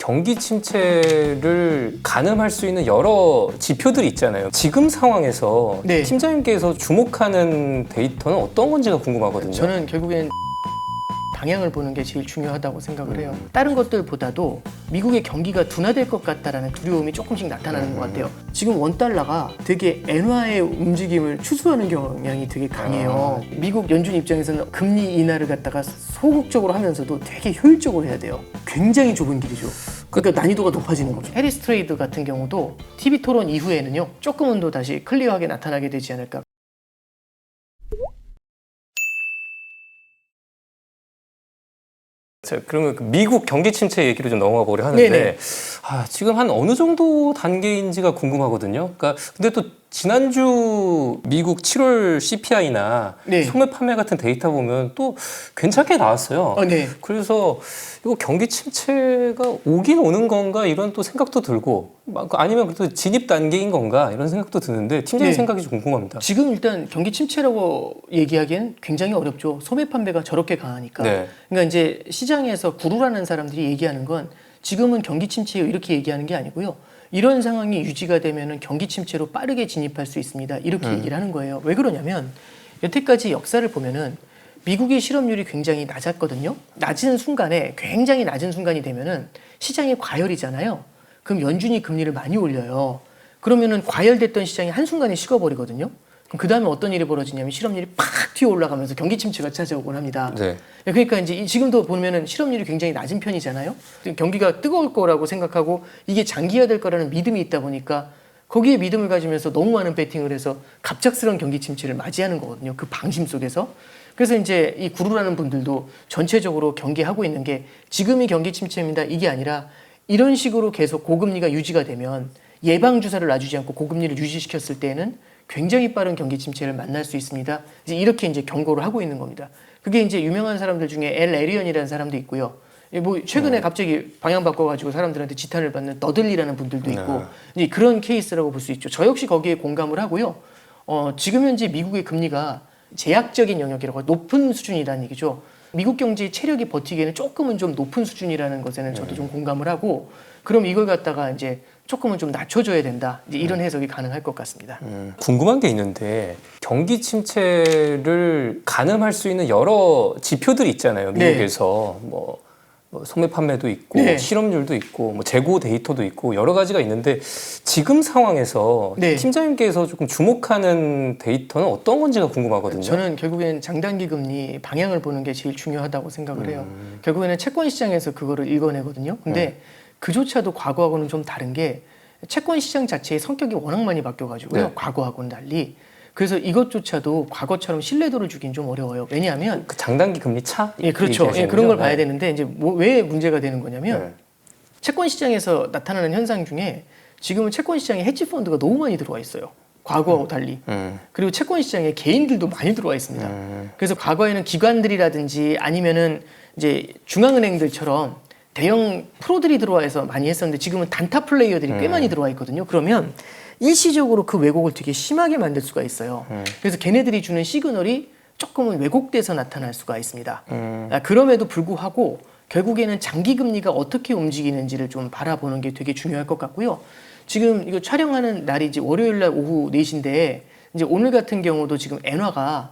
경기 침체를 가늠할 수 있는 여러 지표들이 있잖아요. 지금 상황에서 네. 팀장님께서 주목하는 데이터는 어떤 건지가 궁금하거든요. 저는 결국엔 방향을 보는 게 제일 중요하다고 생각을 해요. 다른 것들보다도 미국의 경기가 둔화될 것 같다라는 두려움이 조금씩 나타나는 것 같아요. 지금 원달러가 되게 엔화의 움직임을 추수하는 경향이 되게 강해요. 미국 연준 입장에서는 금리 인하를 갖다가 소극적으로 하면서도 되게 효율적으로 해야 돼요. 굉장히 좁은 길이죠. 그러니까 난이도가 높아지는 거죠. 해리스 트레이드 같은 경우도 TV 토론 이후에는요, 조금은 더 다시 클리어하게 나타나게 되지 않을까. 자, 그러면 그 미국 경기 침체 얘기로 좀 넘어가 보려 하는데, 네네. 지금 한 어느 정도 단계인지가 궁금하거든요. 그러니까 근데 또 지난주 미국 7월 CPI나 네. 소매 판매 같은 데이터 보면 또 괜찮게 나왔어요. 네. 그래서 이거 경기 침체가 오긴 오는 건가 이런 또 생각도 들고, 아니면 그래도 진입 단계인 건가 이런 생각도 드는데 팀장님 네. 생각이 좀 궁금합니다. 지금 일단 경기 침체라고 얘기하기엔 굉장히 어렵죠. 소매 판매가 저렇게 강하니까. 네. 그러니까 이제 시장에서 구루라는 사람들이 얘기하는 건 지금은 경기 침체예요 이렇게 얘기하는 게 아니고요. 이런 상황이 유지가 되면은 경기 침체로 빠르게 진입할 수 있습니다. 이렇게 얘기를 하는 거예요. 왜 그러냐면 여태까지 역사를 보면은 미국의 실업률이 굉장히 낮았거든요. 낮은 순간에 굉장히 낮은 순간이 되면은 시장이 과열이잖아요. 그럼 연준이 금리를 많이 올려요. 그러면은 과열됐던 시장이 한순간에 식어버리거든요. 그럼 그 다음에 어떤 일이 벌어지냐면 실업률이 팍 튀어 올라가면서 경기 침체가 찾아오곤 합니다. 네. 그러니까 이제 지금도 보면은 실업률이 굉장히 낮은 편이잖아요. 경기가 뜨거울 거라고 생각하고 이게 장기화될 거라는 믿음이 있다 보니까 거기에 믿음을 가지면서 너무 많은 베팅을 해서 갑작스러운 경기 침체를 맞이하는 거거든요. 그 방심 속에서. 그래서 이제 이 구루라는 분들도 전체적으로 경계하고 있는 게 지금이 경기 침체입니다. 이게 아니라 이런 식으로 계속 고금리가 유지가 되면 예방 주사를 놔주지 않고 고금리를 유지시켰을 때에는 굉장히 빠른 경기 침체를 만날 수 있습니다. 이제 이렇게 이제 경고를 하고 있는 겁니다. 그게 이제 유명한 사람들 중에 엘 에리언이라는 사람도 있고요. 뭐 최근에 갑자기 방향 바꿔가지고 사람들한테 지탄을 받는 더들리라는 분들도 있고 이제 그런 케이스라고 볼 수 있죠. 저 역시 거기에 공감을 하고요. 지금 현재 미국의 금리가 제약적인 영역이라고 높은 수준이라는 얘기죠. 미국 경제의 체력이 버티기에는 조금은 좀 높은 수준이라는 것에는 저도 좀 공감을 하고 그럼 이걸 갖다가 이제 조금은 좀 낮춰줘야 된다. 이제 이런 해석이 가능할 것 같습니다. 궁금한 게 있는데 경기 침체를 가늠할 수 있는 여러 지표들이 있잖아요. 미국에서 뭐 소매 판매도 있고 네. 실업률도 있고 뭐 재고 데이터도 있고 여러 가지가 있는데 지금 상황에서 네. 팀장님께서 조금 주목하는 데이터는 어떤 건지가 궁금하거든요. 저는 결국엔 장단기 금리 방향을 보는 게 제일 중요하다고 생각을 해요. 결국에는 채권 시장에서 그거를 읽어내거든요. 근데 그조차도 과거하고는 좀 다른 게 채권 시장 자체의 성격이 워낙 많이 바뀌어가지고요. 네. 과거하고는 달리. 그래서 이것조차도 과거처럼 신뢰도를 주긴 좀 어려워요. 왜냐하면 그 장단기 금리 차? 예, 그렇죠. 예, 그런 걸 봐야 되는데 이제 왜 문제가 되는 거냐면 채권 시장에서 나타나는 현상 중에 지금은 채권 시장에 헤지 펀드가 너무 많이 들어와 있어요. 과거하고 달리. 그리고 채권 시장에 개인들도 많이 들어와 있습니다. 그래서 과거에는 기관들이라든지 아니면은 이제 중앙은행들처럼 대형 프로들이 들어와서 많이 했었는데 지금은 단타 플레이어들이 꽤 많이 들어와 있거든요. 그러면 일시적으로 그 왜곡을 되게 심하게 만들 수가 있어요. 그래서 걔네들이 주는 시그널이 조금은 왜곡돼서 나타날 수가 있습니다. 그럼에도 불구하고 결국에는 장기 금리가 어떻게 움직이는지를 좀 바라보는 게 되게 중요할 것 같고요. 지금 이거 촬영하는 날이 이제 월요일 날 오후 4시인데 이제 오늘 같은 경우도 지금 엔화가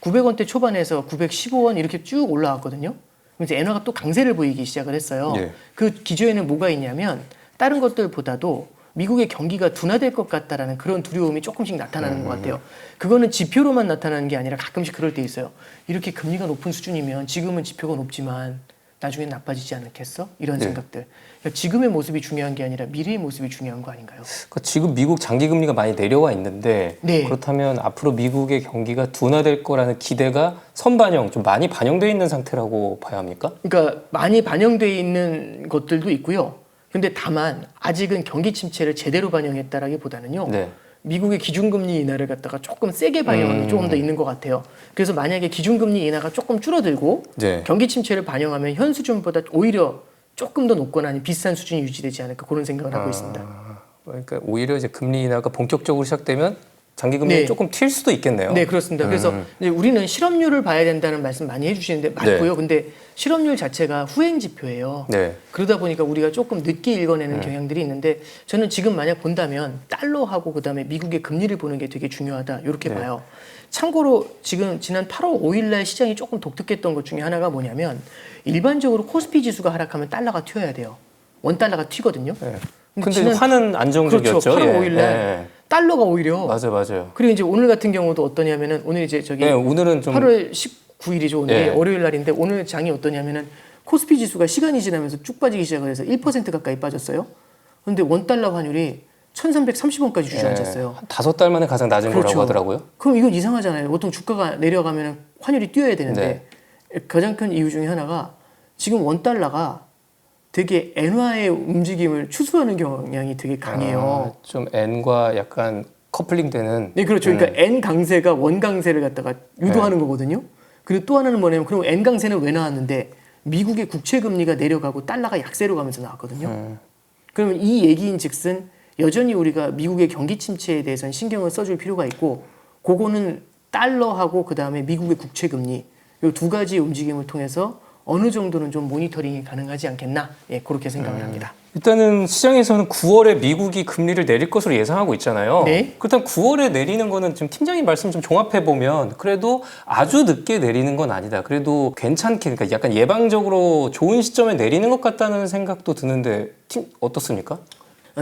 900원대 초반에서 915원 이렇게 쭉 올라왔거든요. 그래서 엔화가 또 강세를 보이기 시작을 했어요. 네. 그 기조에는 뭐가 있냐면 다른 것들보다도 미국의 경기가 둔화될 것 같다라는 그런 두려움이 조금씩 나타나는 것 같아요. 그거는 지표로만 나타나는 게 아니라 가끔씩 그럴 때 있어요. 이렇게 금리가 높은 수준이면 지금은 지표가 높지만 나중엔 나빠지지 않겠어? 이런 생각들. 그러니까 지금의 모습이 중요한 게 아니라 미래의 모습이 중요한 거 아닌가요? 그러니까 지금 미국 장기 금리가 많이 내려와 있는데 네. 그렇다면 앞으로 미국의 경기가 둔화될 거라는 기대가 선반영, 좀 많이 반영되어 있는 상태라고 봐야 합니까? 그러니까 많이 반영되어 있는 것들도 있고요. 근데 다만 아직은 경기 침체를 제대로 반영했다라기보다는요. 네. 미국의 기준금리 인하를 갖다가 조금 세게 반영하는 조금 더 있는 것 같아요. 그래서 만약에 기준금리 인하가 조금 줄어들고 네. 경기 침체를 반영하면 현 수준보다 오히려 조금 더 높거나 아니면 비슷한 수준이 유지되지 않을까 그런 생각을 하고 있습니다. 그러니까 오히려 이제 금리 인하가 본격적으로 시작되면 장기금리 네. 조금 튈 수도 있겠네요. 네, 그렇습니다. 그래서 이제 우리는 실업률을 봐야 된다는 말씀 많이 해주시는데 맞고요. 근데 실업률 자체가 후행 지표예요. 네. 그러다 보니까 우리가 조금 늦게 읽어내는 경향들이 있는데 저는 지금 만약 본다면 달러하고 그다음에 미국의 금리를 보는 게 되게 중요하다 이렇게 네. 봐요. 참고로 지금 지난 8월 5일 날 시장이 조금 독특했던 것 중에 하나가 뭐냐면 일반적으로 코스피 지수가 하락하면 달러가 튀어야 돼요. 원 달러가 튀거든요. 네. 근데 화는 안정적이었죠. 그렇죠. 8월 예. 5일 날 달러가 오히려 맞아요. 그리고 이제 오늘 같은 경우도 어떠냐면은 오늘 이제 저기 네, 오늘은 좀 8월 19일이죠. 오늘 예. 월요일 날인데 오늘 장이 어떠냐면은 코스피 지수가 시간이 지나면서 쭉 빠지기 시작을 해서 1% 가까이 빠졌어요. 그런데 원 달러 환율이 1,330원까지 주저앉았어요. 한 5달 만에 가장 낮은 그렇죠. 거라고 하더라고요. 그럼 이건 이상하잖아요. 보통 주가가 내려가면 환율이 뛰어야 되는데 네. 가장 큰 이유 중에 하나가 지금 원 달러가 되게 엔화의 움직임을 추수하는 경향이 되게 강해요. 좀 N과 약간 커플링되는. 네, 그렇죠. 그러니까 N 강세가 원 강세를 갖다가 유도하는 거거든요. 그리고 또 하나는 뭐냐면 그럼 N 강세는 왜 나왔는데 미국의 국채 금리가 내려가고 달러가 약세로 가면서 나왔거든요. 그러면 이 얘기인즉슨 여전히 우리가 미국의 경기 침체에 대해서는 신경을 써줄 필요가 있고 그거는 달러하고 그 다음에 미국의 국채 금리 이 두 가지 움직임을 통해서 어느 정도는 좀 모니터링이 가능하지 않겠나 그렇게 생각을 합니다. 일단은 시장에서는 9월에 미국이 금리를 내릴 것으로 예상하고 있잖아요. 네. 그렇다면 9월에 내리는 거는 지금 팀장님 말씀 좀 종합해 보면 그래도 아주 늦게 내리는 건 아니다. 그래도 괜찮게 그러니까 약간 예방적으로 좋은 시점에 내리는 것 같다는 생각도 드는데 팀 어떻습니까?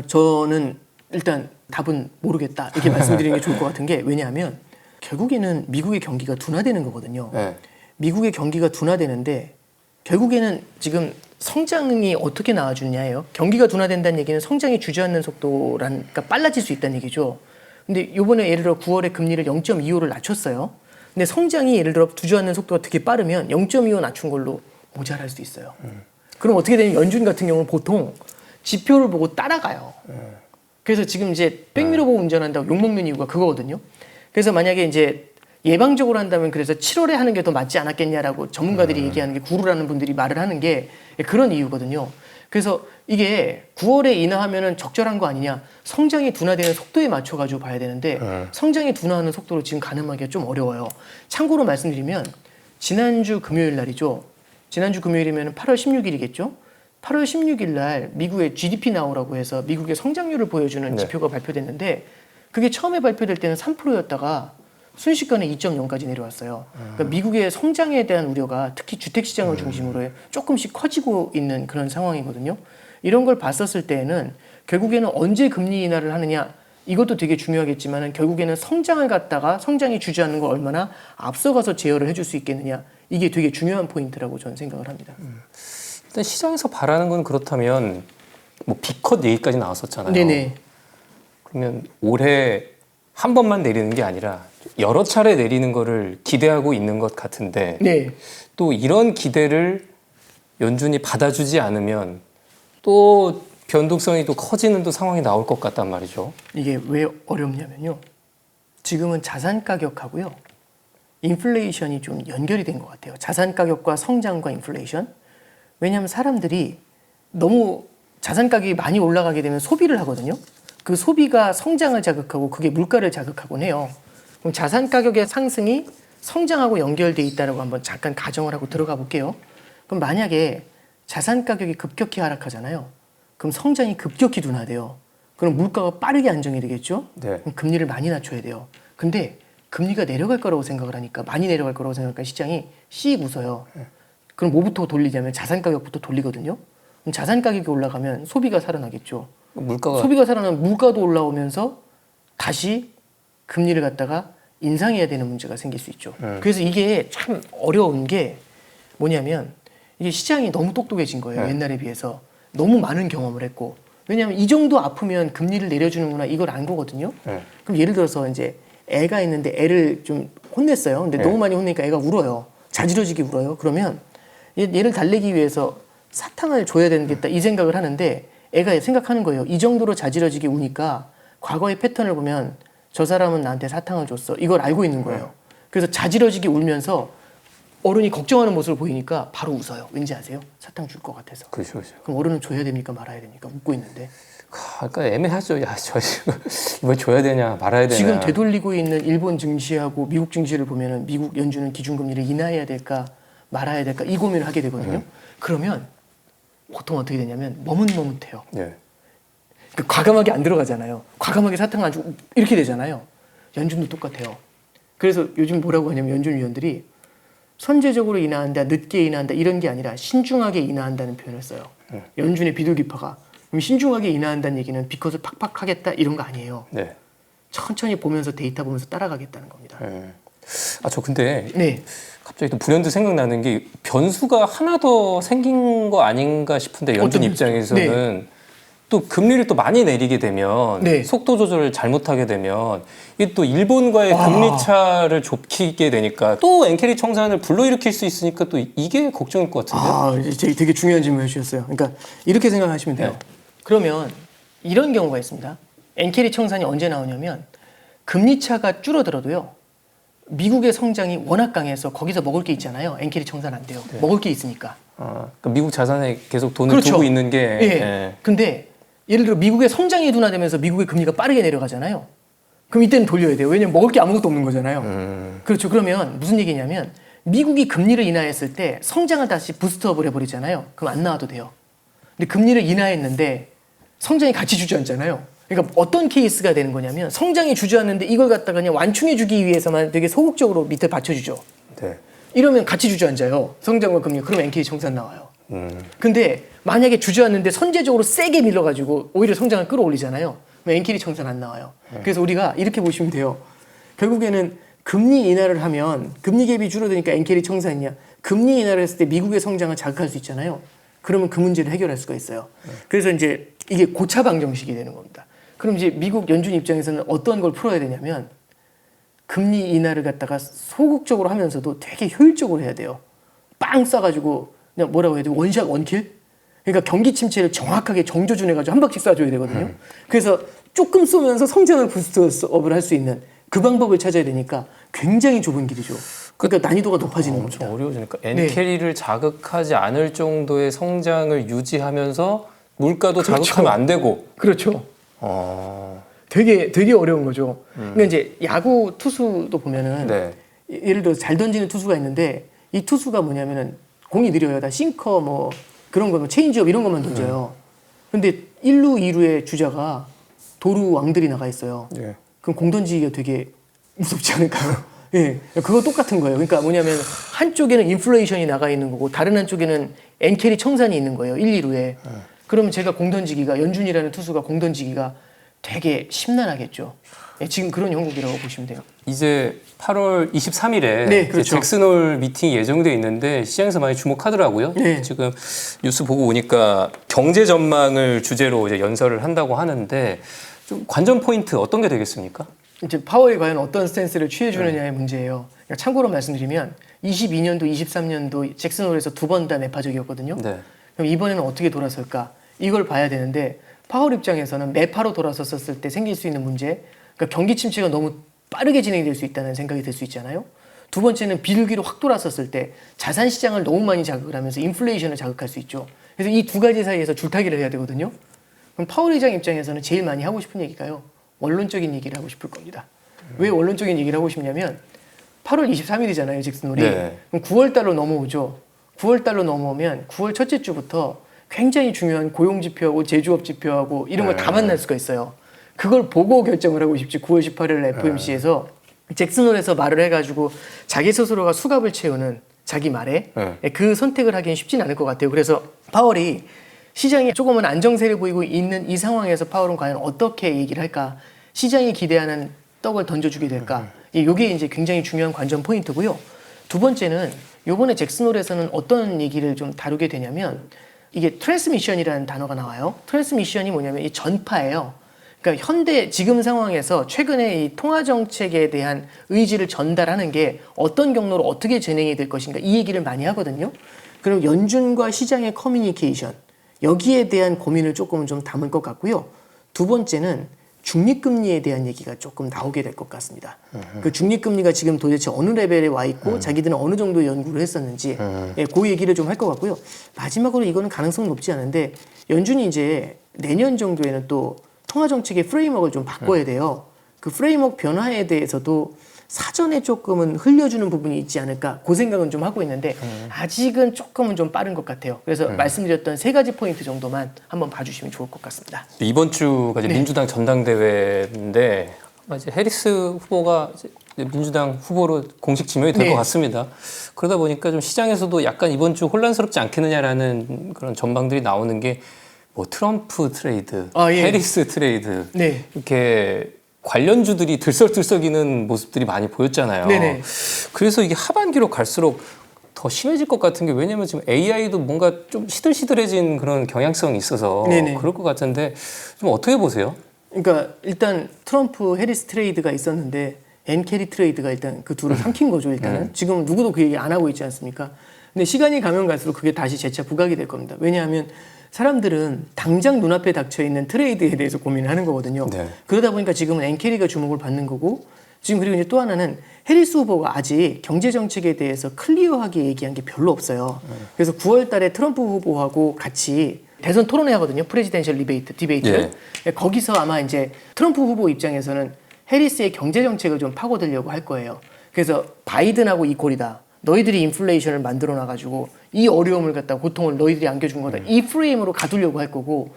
저는 일단 답은 모르겠다 이렇게 말씀드리는 게 좋을 것 같은 게 왜냐하면 결국에는 미국의 경기가 둔화되는 거거든요. 네. 미국의 경기가 둔화되는데 결국에는 지금 성장이 어떻게 나와주냐예요. 경기가 둔화된다는 얘기는 성장이 주저앉는 속도라니까 빨라질 수 있다는 얘기죠. 근데 이번에 예를 들어 9월에 금리를 0.25를 낮췄어요. 근데 성장이 예를 들어 주저앉는 속도가 되게 빠르면 0.25 낮춘 걸로 모자랄 수도 있어요. 그럼 어떻게 되면 연준 같은 경우는 보통 지표를 보고 따라가요. 그래서 지금 이제 백미러 보고 운전한다고 욕먹는 이유가 그거거든요. 그래서 만약에 이제 예방적으로 한다면 그래서 7월에 하는 게 더 맞지 않았겠냐라고 전문가들이 얘기하는 게 구루라는 분들이 말을 하는 게 그런 이유거든요. 그래서 이게 9월에 인하하면은 적절한 거 아니냐. 성장이 둔화되는 속도에 맞춰가지고 봐야 되는데 성장이 둔화하는 속도로 지금 가늠하기가 좀 어려워요. 참고로 말씀드리면 지난주 금요일 날이죠. 지난주 금요일이면 8월 16일이겠죠. 8월 16일 날 미국의 GDP 나오라고 해서 미국의 성장률을 보여주는 지표가 발표됐는데 그게 처음에 발표될 때는 3%였다가 순식간에 2.0까지 내려왔어요. 그러니까 미국의 성장에 대한 우려가 특히 주택시장을 중심으로 조금씩 커지고 있는 그런 상황이거든요. 이런 걸 봤었을 때에는 결국에는 언제 금리 인하를 하느냐 이것도 되게 중요하겠지만 결국에는 성장을 갖다가 성장이 주저앉는 걸 얼마나 앞서가서 제어를 해줄 수 있겠느냐 이게 되게 중요한 포인트라고 저는 생각을 합니다. 일단 시장에서 바라는 건 그렇다면 뭐 B컷 얘기까지 나왔었잖아요. 네네. 그러면 올해 한 번만 내리는 게 아니라 여러 차례 내리는 거를 기대하고 있는 것 같은데 네. 또 이런 기대를 연준이 받아주지 않으면 또 변동성이 또 커지는 또 상황이 나올 것 같단 말이죠. 이게 왜 어렵냐면요. 지금은 자산 가격하고요. 인플레이션이 좀 연결이 된 것 같아요. 자산 가격과 성장과 인플레이션. 왜냐하면 사람들이 너무 자산 가격이 많이 올라가게 되면 소비를 하거든요. 그 소비가 성장을 자극하고 그게 물가를 자극하곤 해요. 그럼 자산 가격의 상승이 성장하고 연결돼 있다라고 한번 잠깐 가정을 하고 들어가 볼게요. 그럼 만약에 자산 가격이 급격히 하락하잖아요. 그럼 성장이 급격히 둔화돼요. 그럼 물가가 빠르게 안정이 되겠죠? 네. 그럼 금리를 많이 낮춰야 돼요. 근데 금리가 내려갈 거라고 생각을 하니까 많이 내려갈 거라고 생각하니까 시장이 씩 웃어요. 그럼 뭐부터 돌리냐면 자산 가격부터 돌리거든요. 그럼 자산 가격이 올라가면 소비가 살아나겠죠. 물가가 소비가 살아나면 물가도 올라오면서 다시 금리를 갖다가 인상해야 되는 문제가 생길 수 있죠. 그래서 이게 참 어려운 게 뭐냐면 이게 시장이 너무 똑똑해진 거예요. 옛날에 비해서. 너무 많은 경험을 했고. 왜냐하면 이 정도 아프면 금리를 내려주는구나 이걸 안 거거든요. 그럼 예를 들어서 이제 애가 있는데 애를 좀 혼냈어요. 근데 너무 많이 혼내니까 애가 울어요. 자지러지게 울어요. 그러면 얘를 달래기 위해서 사탕을 줘야 되겠다 이 생각을 하는데 애가 생각하는 거예요. 이 정도로 자지러지게 우니까 과거의 패턴을 보면 저 사람은 나한테 사탕을 줬어. 이걸 알고 있는 거예요. 그래서 자지러지게 울면서 어른이 걱정하는 모습을 보이니까 바로 웃어요. 왠지 아세요? 사탕 줄 것 같아서. 그렇죠. 그럼 어른은 줘야 됩니까 말아야 됩니까? 웃고 있는데. 그러니까 애매하죠. 야, 저 이걸 줘야 되냐 말아야 되냐. 지금 되돌리고 있는 일본 증시하고 미국 증시를 보면은 미국 연준은 기준금리를 인하해야 될까 말아야 될까 이 고민을 하게 되거든요. 그러면 보통 어떻게 되냐면 머뭇머뭇해요. 네. 그러니까 과감하게 안 들어가잖아요. 과감하게 사탕 안 주고 이렇게 되잖아요. 연준도 똑같아요. 그래서 요즘 뭐라고 하냐면 연준 위원들이 선제적으로 인하한다, 늦게 인하한다 이런 게 아니라 신중하게 인하한다는 표현을 써요. 연준의 비둘기파가. 그럼 신중하게 인하한다는 얘기는 비컷을 팍팍 하겠다 이런 거 아니에요. 네. 천천히 보면서 데이터 보면서 따라가겠다는 겁니다. 저 근데 네. 갑자기 또 불현듯 생각나는 게 변수가 하나 더 생긴 거 아닌가 싶은데 연준 어떤 입장에서는 또 금리를 또 많이 내리게 되면 네. 속도 조절을 잘못하게 되면 이게 또 일본과의 금리 차를 좁히게 되니까 또 엔캐리 청산을 불러일으킬 수 있으니까 또 이게 걱정일 것 같은데요. 이제 되게 중요한 질문 해주셨어요. 그러니까 이렇게 생각하시면 돼요. 네. 그러면 이런 경우가 있습니다. 엔캐리 청산이 언제 나오냐면 금리 차가 줄어들어도요. 미국의 성장이 워낙 강해서 거기서 먹을 게 있잖아요. 엔캐리 청산 안 돼요. 먹을 게 있으니까. 그러니까 미국 자산에 계속 돈을 그렇죠. 두고 있는 게. 예. 예. 근데 예를 들어 미국의 성장이 둔화되면서 미국의 금리가 빠르게 내려가잖아요. 그럼 이때는 돌려야 돼요. 왜냐면 먹을 게 아무것도 없는 거잖아요. 그렇죠. 그러면 무슨 얘기냐면 미국이 금리를 인하했을 때 성장을 다시 부스트업을 해버리잖아요. 그럼 안 나와도 돼요. 근데 금리를 인하했는데 성장이 같이 주저앉잖아요. 그러니까 어떤 케이스가 되는 거냐면 성장이 주저앉는데 이걸 갖다가 그냥 완충해주기 위해서만 되게 소극적으로 밑에 받쳐주죠. 네. 이러면 같이 주저앉아요. 성장과 금리. 그럼 NK 청산 나와요. 근데 만약에 주저앉는데 선제적으로 세게 밀어가지고 오히려 성장을 끌어올리잖아요. 그럼 NKD 청산 안 나와요. 그래서 우리가 이렇게 보시면 돼요. 결국에는 금리 인하를 하면 금리 갭이 줄어드니까 NKD 청산이냐. 금리 인하를 했을 때 미국의 성장을 자극할 수 있잖아요. 그러면 그 문제를 해결할 수가 있어요. 그래서 이제 이게 고차 방정식이 되는 겁니다. 그럼 이제 미국 연준 입장에서는 어떤 걸 풀어야 되냐면 금리 인하를 갖다가 소극적으로 하면서도 되게 효율적으로 해야 돼요. 빵 쏴가지고 그냥 뭐라고 해야 돼? 원샷 원킬? 그러니까 경기 침체를 정확하게 정조준해가지고 한 박씩 쏴줘야 되거든요. 그래서 조금 쏘면서 성장을 부스트업을 할 수 있는 그 방법을 찾아야 되니까 굉장히 좁은 길이죠. 그러니까 난이도가 높아지는 엄청 겁니다. 어려워지니까 엔캐리를 자극하지 않을 정도의 성장을 유지하면서 물가도 그렇죠. 자극하면 안 되고. 그렇죠. 되게 어려운 거죠. 그러니까 이제 야구 투수도 보면은 네. 예를 들어 잘 던지는 투수가 있는데 이 투수가 뭐냐면은 공이 느려요. 다 싱커 뭐 그런 거 뭐 체인지업 이런 것만 던져요. 근데 1루, 2루의 주자가 도루 왕들이 나가 있어요. 예. 그럼 공 던지기가 되게 무섭지 않을까요? 예. 그거 똑같은 거예요. 그러니까 뭐냐면 한쪽에는 인플레이션이 나가 있는 거고 다른 한쪽에는 엔캐리 청산이 있는 거예요. 1, 2루에. 그러면 제가 공 던지기가 연준이라는 투수가 공 던지기가 되게 심란하겠죠. 예, 지금 그런 형국이라고 보시면 돼요. 이제 8월 23일에 네, 그렇죠. 잭슨홀 미팅이 예정돼 있는데 시장에서 많이 주목하더라고요. 네. 지금 뉴스 보고 오니까 경제 전망을 주제로 이제 연설을 한다고 하는데 좀 관전 포인트 어떤 게 되겠습니까? 이제 파월이 과연 어떤 스탠스를 취해주느냐의 문제예요. 그러니까 참고로 말씀드리면 22년도, 23년도 잭슨홀에서 2번 다 매파적이었거든요. 네. 그럼 이번에는 어떻게 돌아설까? 이걸 봐야 되는데 파월 입장에서는 매파로 돌아섰을 때 생길 수 있는 문제, 그러니까 경기 침체가 너무 빠르게 진행될 수 있다는 생각이 들 수 있잖아요. 두 번째는 비둘기로 확 돌아섰을 때 자산 시장을 너무 많이 자극을 하면서 인플레이션을 자극할 수 있죠. 그래서 이 두 가지 사이에서 줄타기를 해야 되거든요. 그럼 파월 의장 입장에서는 제일 많이 하고 싶은 얘기가요. 원론적인 얘기를 하고 싶을 겁니다. 왜 원론적인 얘기를 하고 싶냐면 8월 23일이잖아요, 잭슨홀이. 네. 그럼 9월 달로 넘어오죠. 9월 달로 넘어오면 9월 첫째 주부터 굉장히 중요한 고용 지표하고 제조업 지표하고 이런 걸 다 만날 수가 있어요. 그걸 보고 결정을 하고 싶지. 9월 18일 FOMC에서 잭슨홀에서 말을 해가지고 자기 스스로가 수갑을 채우는 자기 말에 그 선택을 하기는 쉽진 않을 것 같아요. 그래서 파월이 시장이 조금은 안정세를 보이고 있는 이 상황에서 파월은 과연 어떻게 얘기를 할까? 시장이 기대하는 떡을 던져주게 될까? 이게 이제 굉장히 중요한 관전 포인트고요. 두 번째는 이번에 잭슨홀에서는 어떤 얘기를 좀 다루게 되냐면 이게 트랜스미션이라는 단어가 나와요. 트랜스미션이 뭐냐면 이 전파예요. 그러니까 현대 지금 상황에서 최근에 이 통화 정책에 대한 의지를 전달하는 게 어떤 경로로 어떻게 진행이 될 것인가 이 얘기를 많이 하거든요. 그리고 연준과 시장의 커뮤니케이션 여기에 대한 고민을 조금은 좀 담을 것 같고요. 두 번째는 중립금리에 대한 얘기가 조금 나오게 될 것 같습니다. 그 중립금리가 지금 도대체 어느 레벨에 와 있고 자기들은 어느 정도 연구를 했었는지 예, 그 얘기를 좀 할 것 같고요. 마지막으로 이거는 가능성 높지 않은데 연준이 이제 내년 정도에는 또 통화 정책의 프레임워크를 좀 바꿔야 돼요. 그 프레임워크 변화에 대해서도 사전에 조금은 흘려주는 부분이 있지 않을까 그 생각은 좀 하고 있는데 아직은 조금은 좀 빠른 것 같아요. 그래서 말씀드렸던 3가지 포인트 정도만 한번 봐주시면 좋을 것 같습니다. 이번 주가 이제 네. 민주당 전당대회인데 아마 이제 해리스 후보가 이제 민주당 후보로 공식 지명이 될 것 네. 같습니다. 그러다 보니까 좀 시장에서도 약간 이번 주 혼란스럽지 않겠느냐라는 그런 전망들이 나오는 게 뭐 트럼프 트레이드, 예. 해리스 트레이드 네. 이렇게 관련주들이 들썩들썩이는 모습들이 많이 보였잖아요. 네네. 그래서 이게 하반기로 갈수록 더 심해질 것 같은 게 왜냐면 지금 AI도 뭔가 좀 시들시들해진 그런 경향성이 있어서 네네. 그럴 것 같은데 좀 어떻게 보세요? 그러니까 일단 트럼프 해리스 트레이드가 있었는데 엔캐리 트레이드가 일단 그 둘을 삼킨 거죠. 일단은 지금 누구도 그 얘기 안 하고 있지 않습니까? 근데 시간이 가면 갈수록 그게 다시 재차 부각이 될 겁니다. 왜냐하면 사람들은 당장 눈앞에 닥쳐 있는 트레이드에 대해서 고민을 하는 거거든요. 네. 그러다 보니까 지금은 엔캐리가 주목을 받는 거고 지금 그리고 이제 또 하나는 해리스 후보가 아직 경제 정책에 대해서 클리어하게 얘기한 게 별로 없어요. 그래서 9월 달에 트럼프 후보하고 같이 대선 토론회 하거든요. 프레지덴셜 디베이트를. 거기서 아마 이제 트럼프 후보 입장에서는 해리스의 경제 정책을 좀 파고들려고 할 거예요. 그래서 바이든하고 이퀄이다. 너희들이 인플레이션을 만들어 놔가지고 이 어려움을 갖다 고통을 너희들이 안겨준 거다. 이 프레임으로 가두려고 할 거고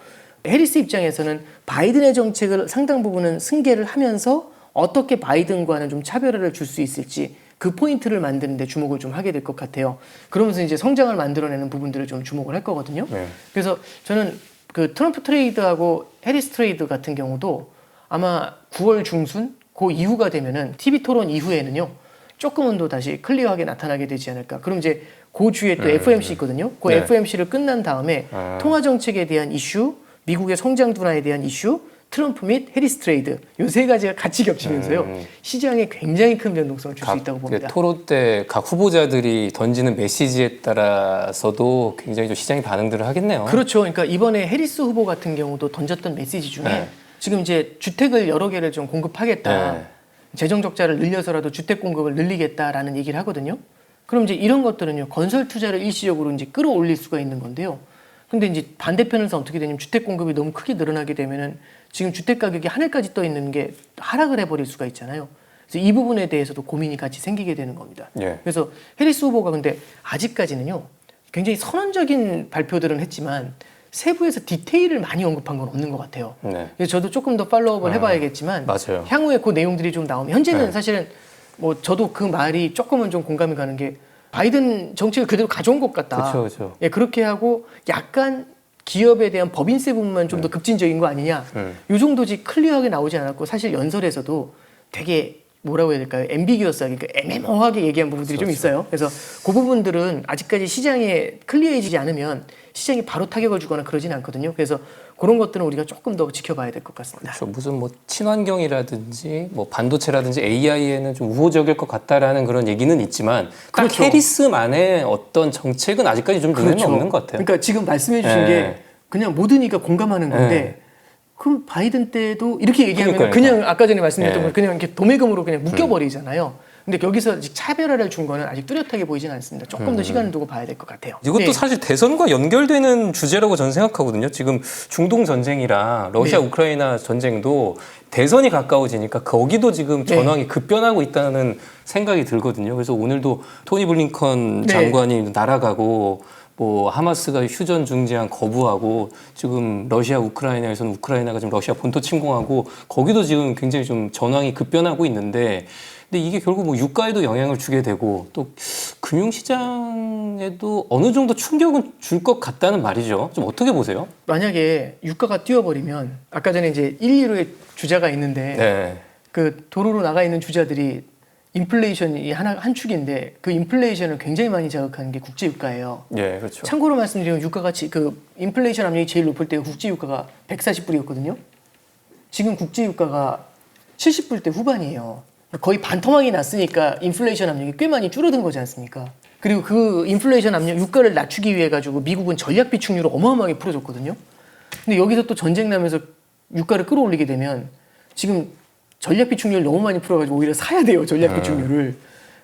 해리스 입장에서는 바이든의 정책을 상당 부분은 승계를 하면서 어떻게 바이든과는 좀 차별화를 줄 수 있을지 그 포인트를 만드는 데 주목을 좀 하게 될 것 같아요. 그러면서 이제 성장을 만들어내는 부분들을 좀 주목을 할 거거든요. 네. 그래서 저는 그 트럼프 트레이드하고 해리스 트레이드 같은 경우도 아마 9월 중순 그 이후가 되면은 TV 토론 이후에는요. 조금은 더 다시 클리어하게 나타나게 되지 않을까. 그럼 이제 그 주에 또 FOMC 있거든요. 그 네. FOMC를 끝난 다음에 통화 정책에 대한 이슈, 미국의 성장 둔화에 대한 이슈, 트럼프 및 해리스 트레이드 요 3가지가 같이 겹치면서요. 시장에 굉장히 큰 변동성을 줄 수 있다고 봅니다. 토론 때 각 후보자들이 던지는 메시지에 따라서도 굉장히 좀 시장이 반응들을 하겠네요. 그렇죠. 그러니까 이번에 해리스 후보 같은 경우도 던졌던 메시지 중에 네. 지금 이제 주택을 여러 개를 좀 공급하겠다. 네. 재정 적자를 늘려서라도 주택 공급을 늘리겠다라는 얘기를 하거든요. 그럼 이제 이런 것들은요. 건설 투자를 일시적으로 이제 끌어올릴 수가 있는 건데요. 근데 이제 반대편에서 어떻게 되냐면 주택 공급이 너무 크게 늘어나게 되면은 지금 주택 가격이 하늘까지 떠 있는 게 하락을 해버릴 수가 있잖아요. 그래서 이 부분에 대해서도 고민이 같이 생기게 되는 겁니다. 예. 그래서 해리스 후보가 근데 아직까지는요. 굉장히 선언적인 발표들은 했지만 세부에서 디테일을 많이 언급한 건 없는 것 같아요. 네. 그래서 저도 조금 더 팔로우업을 해봐야겠지만 맞아요. 향후에 그 내용들이 좀 나오면 현재는 네. 사실은 뭐 저도 그 말이 조금은 좀 공감이 가는 게 바이든 정책을 그대로 가져온 것 같다. 그렇죠. 예, 그렇게 하고 약간 기업에 대한 법인세 부분만 좀 더 급진적인 거 아니냐. 이 정도지 클리어하게 나오지 않았고 사실 연설에서도 되게 뭐라고 해야 될까요? 앰비기어스하게 그러니까 애매모호하게 얘기한 부분들이 좀 있어요. 그래서 그 부분들은 아직까지 시장에 클리어해지지 않으면 시장이 바로 타격을 주거나 그러진 않거든요. 그래서 그런 것들은 우리가 조금 더 지켜봐야 될 것 같습니다. 그렇죠. 무슨 뭐 친환경이라든지 뭐 반도체라든지 AI에는 좀 우호적일 것 같다라는 그런 얘기는 있지만 딱 그렇죠. 해리스만의 어떤 정책은 아직까지 좀 눈에는 없는 것 같아요. 그러니까 지금 말씀해 주신 네. 게 그냥 모든 이가 공감하는 건데 그럼 바이든 때도 이렇게 얘기하면 그러니까요. 그냥 아까 전에 말씀드렸던 네. 걸 그냥 이렇게 도매금으로 그냥 묶여버리잖아요. 근데 여기서 아직 차별화를 준 거는 아직 뚜렷하게 보이진 않습니다. 조금 더 시간을 두고 봐야 될 것 같아요. 이것도 네. 사실 대선과 연결되는 주제라고 저는 생각하거든요. 지금 중동 전쟁이랑 러시아 네. 우크라이나 전쟁도 대선이 가까워지니까 거기도 지금 네. 전황이 급변하고 있다는 생각이 들거든요. 그래서 오늘도 토니 블링컨 네. 장관이 날아가고 뭐 하마스가 휴전 중재안 거부하고 지금 러시아 우크라이나에서는 우크라이나가 지금 러시아 본토 침공하고 거기도 지금 굉장히 좀 전황이 급변하고 있는데 근데 이게 결국 뭐 유가에도 영향을 주게 되고 또 금융시장에도 어느 정도 충격은 줄 것 같다는 말이죠. 좀 어떻게 보세요? 만약에 유가가 뛰어버리면 아까 전에 이제 1, 2루의 주자가 있는데 네. 그 도로로 나가 있는 주자들이 인플레이션이 한 축인데 그 인플레이션을 굉장히 많이 자극하는 게 국제 유가예요. 예, 그렇죠. 참고로 말씀드리면 유가가 그 인플레이션 압력이 제일 높을 때가 국제 유가가 140불이었거든요. 지금 국제 유가가 70불대 후반이에요. 거의 반토막이 났으니까 인플레이션 압력이 꽤 많이 줄어든 거지 않습니까? 그리고 그 인플레이션 압력 유가를 낮추기 위해 가지고 미국은 전략 비축률을 어마어마하게 풀어줬거든요. 근데 여기서 또 전쟁 나면서 유가를 끌어올리게 되면 지금 전략 비축률 너무 많이 풀어가지고 오히려 사야 돼요, 전략 비축률을.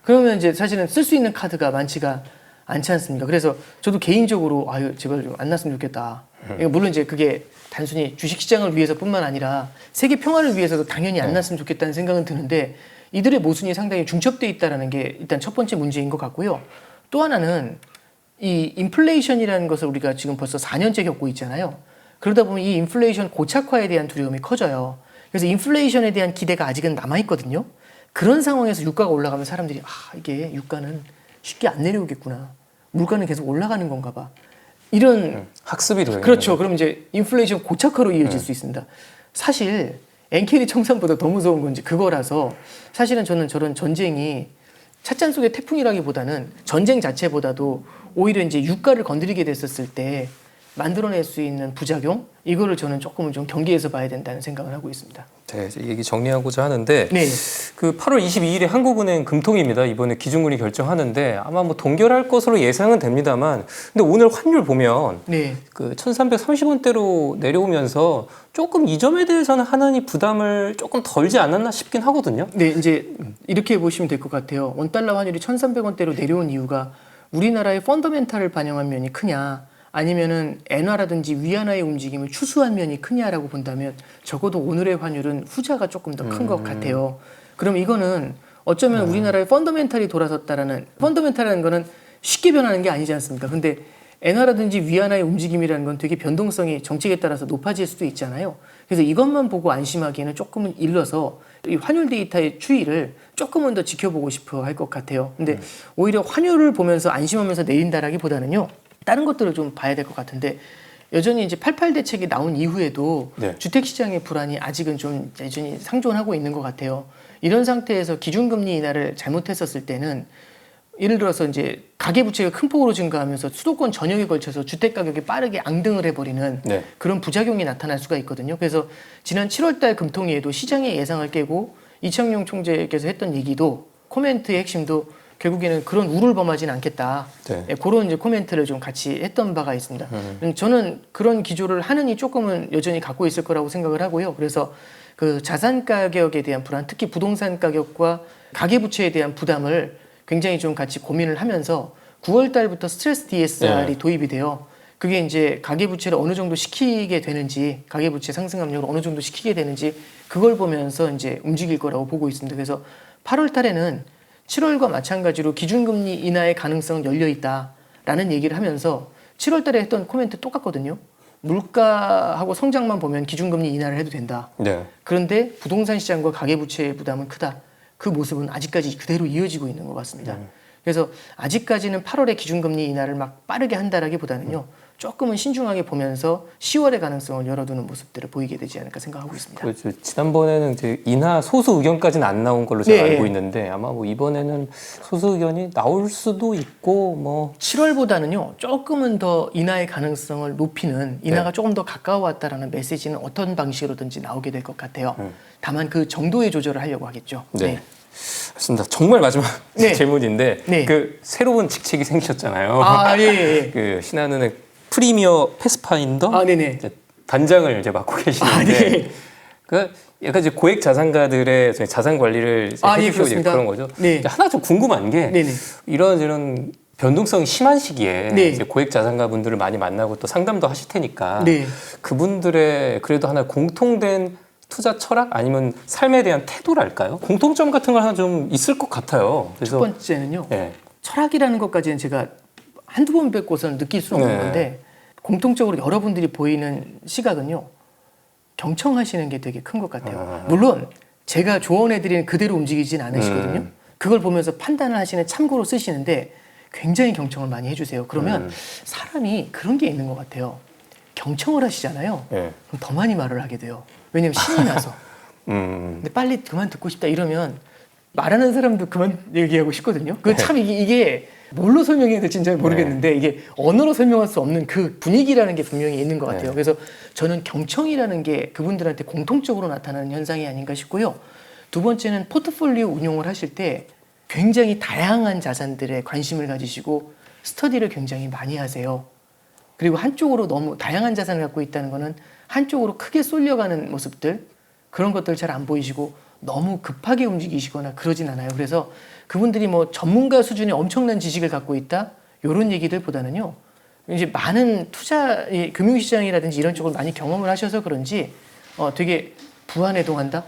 그러면 이제 사실은 쓸 수 있는 카드가 많지가 않지 않습니까? 그래서 저도 개인적으로 아유 제발 좀 안 났으면 좋겠다. 물론 이제 그게 단순히 주식시장을 위해서뿐만 아니라 세계 평화를 위해서도 당연히 안 네. 났으면 좋겠다는 생각은 드는데 이들의 모순이 상당히 중첩돼 있다는 게 일단 첫 번째 문제인 것 같고요. 또 하나는 이 인플레이션이라는 것을 우리가 지금 벌써 4년째 겪고 있잖아요. 그러다 보면 이 인플레이션 고착화에 대한 두려움이 커져요. 그래서 인플레이션에 대한 기대가 아직은 남아있거든요. 그런 상황에서 유가가 올라가면 사람들이 이게 유가는 쉽게 안 내려오겠구나. 물가는 계속 올라가는 건가 봐. 이런 학습이 돼요. 그렇죠. 그럼 이제 인플레이션 고착화로 이어질 수 있습니다. 사실 엔케리 청산보다 더 무서운 건지 그거라서 사실은 저는 저런 전쟁이 찻잔 속의 태풍이라기보다는 전쟁 자체보다도 오히려 이제 유가를 건드리게 됐었을 때 만들어낼 수 있는 부작용 이거를 저는 조금은 좀 경계해서 봐야 된다는 생각을 하고 있습니다. 네, 이제 얘기 정리하고자 하는데 네. 그 8월 22일에 한국은행 금통입니다. 이번에 기준금리 결정하는데 아마 뭐 동결할 것으로 예상은 됩니다만 근데 오늘 환율 보면 네. 그 1,330원대로 내려오면서 조금 이 점에 대해서는 하나니 부담을 조금 덜지 않았나 싶긴 하거든요. 네, 이제 이렇게 보시면 될 것 같아요. 원달러 환율이 1,300원대로 내려온 이유가 우리나라의 펀더멘탈을 반영한 면이 크냐 아니면은 엔화라든지 위안화의 움직임을 추수한 면이 크냐라고 본다면 적어도 오늘의 환율은 후자가 조금 더 큰 것 같아요. 그럼 이거는 어쩌면 우리나라의 펀더멘탈이 돌아섰다라는 펀더멘탈이라는 거는 쉽게 변하는 게 아니지 않습니까? 근데 엔화라든지 위안화의 움직임이라는 건 되게 변동성이 정책에 따라서 높아질 수도 있잖아요. 그래서 이것만 보고 안심하기에는 조금은 일러서 이 환율 데이터의 추이를 조금은 더 지켜보고 싶어 할 것 같아요. 근데 오히려 환율을 보면서 안심하면서 내린다라기보다는요. 다른 것들을 좀 봐야 될 것 같은데 여전히 이제 88 대책이 나온 이후에도 네. 주택시장의 불안이 아직은 좀 여전히 상존하고 있는 것 같아요. 이런 상태에서 기준금리 인하를 잘못했었을 때는 예를 들어서 이제 가계부채가 큰 폭으로 증가하면서 수도권 전역에 걸쳐서 주택 가격이 빠르게 앙등을 해버리는 네. 그런 부작용이 나타날 수가 있거든요. 그래서 지난 7월달 금통위에도 시장의 예상을 깨고 이창용 총재께서 했던 얘기도 코멘트의 핵심도 결국에는 그런 우를 범하지는 않겠다. 네. 그런 이제 코멘트를 좀 같이 했던 바가 있습니다. 저는 그런 기조를 하느니 조금은 여전히 갖고 있을 거라고 생각을 하고요. 그래서 그 자산 가격에 대한 불안, 특히 부동산 가격과 가계부채에 대한 부담을 굉장히 좀 같이 고민을 하면서 9월 달부터 스트레스 DSR이 도입이 돼요. 그게 이제 가계부채를 어느 정도 시키게 되는지, 가계부채 상승 압력을 어느 정도 시키게 되는지 그걸 보면서 이제 움직일 거라고 보고 있습니다. 그래서 8월 달에는 7월과 마찬가지로 기준금리 인하의 가능성은 열려 있다라는 얘기를 하면서 7월 달에 했던 코멘트 똑같거든요. 물가하고 성장만 보면 기준금리 인하를 해도 된다. 네. 그런데 부동산 시장과 가계부채의 부담은 크다. 그 모습은 아직까지 그대로 이어지고 있는 것 같습니다. 그래서 아직까지는 8월에 기준금리 인하를 막 빠르게 한다라기보다는요. 조금은 신중하게 보면서 10월의 가능성을 열어두는 모습들을 보이게 되지 않을까 생각하고 있습니다. 그렇죠. 지난번에는 이제 인하 소수 의견까지는 안 나온 걸로 제가 네. 알고 있는데 아마 뭐 이번에는 소수 의견이 나올 수도 있고 뭐 7월보다는요 조금은 더 인하의 가능성을 높이는 인하가 네. 조금 더 가까워왔다라는 메시지는 어떤 방식으로든지 나오게 될 것 같아요. 다만 그 정도의 조절을 하려고 하겠죠. 네. 맞습니다. 정말 마지막 네. 질문인데 네. 그 새로운 직책이 생기셨잖아요. 예. 그 신한은행 프리미어 패스파인더 아, 네네. 이제 단장을 이제 맡고 계시는데 네. 그 약간 이제 고액 자산가들의 자산 관리를 이제 예, 해주시고 이제 그렇습니다. 그런 거죠. 네. 이제 하나 좀 궁금한 게 네네. 이런 변동성이 심한 시기에 네. 이제 고액 자산가 분들을 많이 만나고 또 상담도 하실 테니까 네. 그분들의 그래도 하나 공통된 투자 철학 아니면 삶에 대한 태도랄까요? 공통점 같은 거 하나 좀 있을 것 같아요. 그래서 첫 번째는요. 예. 철학이라는 것까지는 제가 한두 번 뵙고서는 느낄 수는 없는 네. 건데 공통적으로 여러분들이 보이는 시각은요. 경청하시는 게 되게 큰 것 같아요. 물론 제가 조언해드리는 그대로 움직이진 않으시거든요. 그걸 보면서 판단을 하시는 참고로 쓰시는데 굉장히 경청을 많이 해주세요. 그러면 사람이 그런 게 있는 것 같아요. 경청을 하시잖아요. 예. 그럼 더 많이 말을 하게 돼요. 왜냐면 신이 나서. 근데 빨리 그만 듣고 싶다 이러면 말하는 사람도 그만 얘기하고 싶거든요. 그 참 이게 뭘로 설명해야 될지는 잘 모르겠는데 이게 언어로 설명할 수 없는 그 분위기라는 게 분명히 있는 것 같아요. 그래서 저는 경청이라는 게 그분들한테 공통적으로 나타나는 현상이 아닌가 싶고요. 두 번째는 포트폴리오 운용을 하실 때 굉장히 다양한 자산들에 관심을 가지시고 스터디를 굉장히 많이 하세요. 그리고 한쪽으로 너무 다양한 자산을 갖고 있다는 거는 한쪽으로 크게 쏠려가는 모습들 그런 것들 잘 안 보이시고 너무 급하게 움직이시거나 그러진 않아요. 그래서 그분들이 뭐 전문가 수준의 엄청난 지식을 갖고 있다 이런 얘기들보다는요 이제 많은 투자, 이 금융시장이라든지 이런 쪽을 많이 경험을 하셔서 그런지 되게 부안해동한다,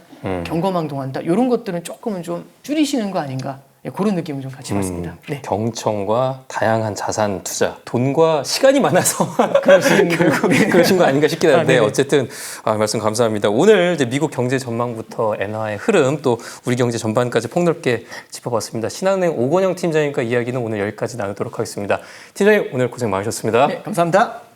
경거망동한다 이런 것들은 조금은 좀 줄이시는 거 아닌가 그런 느낌을 좀 같이 봤습니다. 네. 경청과 다양한 자산 투자, 돈과 시간이 많아서 결국 그러신 거 아닌가 싶긴 한데 네네. 어쨌든 말씀 감사합니다. 오늘 이제 미국 경제 전망부터 엔화의 흐름 또 우리 경제 전반까지 폭넓게 짚어봤습니다. 신한은행 오건영 팀장님과 이야기는 오늘 여기까지 나누도록 하겠습니다. 팀장님 오늘 고생 많으셨습니다. 네, 감사합니다.